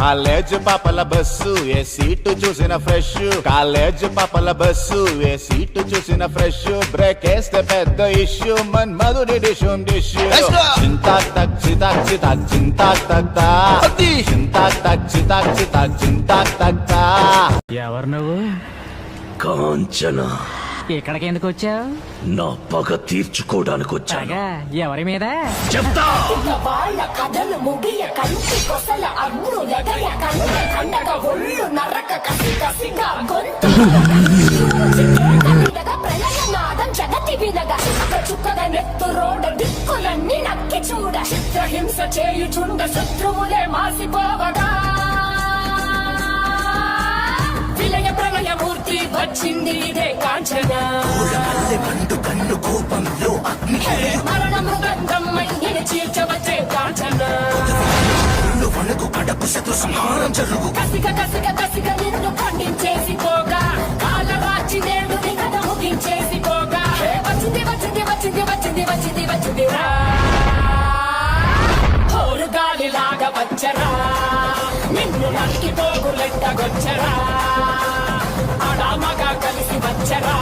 College పాపల bus ఏ seat చూసిన fresh, college పాపల బస్సు ఏ సీటు చూసిన ఫ్రెష్, బ్రేక్ వేస్తే పెద్ద ఇష్యూ మన్మధుడి డిషుం డిష్యూ. చింతాక్ తక్ చితాక్ చితాక్ చింతాక్ తక్తా, చింతాక్ తక్ చితాక్ చితాక్ చింతాక్ తక్తా. ఎవరు నువ్వు? కాంచనా. ఇక్కడికి ఎందుకు వచ్చావు? నా పగ తీర్చుకోవడానికి వచ్చాగా. ఎవరి మీద చెప్తా. వాళ్ళ కథలు ముగియ కంటి కొసల అగ్ను ఎగయ కండ కండగ ఒళ్ళు నరక కసి కసిగా గొంతు ప్రళయనాదం జగతి వినగా చుక్కగా నెత్తు రోడ దిక్కులన్నీ నక్కి చూడ చిత్రహింస చేయుచుండ శత్రువులే మాసిపోవగా విలయ ప్రళయమూర్తి వచ్చింది ఇదే కాంచన. కన్ను కోపంలో మరణ మృగంధం మయ్యని చీల్చవచ్చే కాంచన. వణకు కడపు శత్రు సంహారం జరుగు. కసిగ కసిగ కసిగ నిన్ను ఖండించేసి పోగా కాలరాచి నేడు నీ కథ ముగించేసి పోగా వచ్చింది వచ్చింది వచ్చింది వచ్చింది వచ్చింది వచ్చిందిరా హోరు గాలిలాగా వచ్చరా నిన్ను నరికి పోగులెట్టగొచ్చరా అడామగా కలిసి వచ్చరా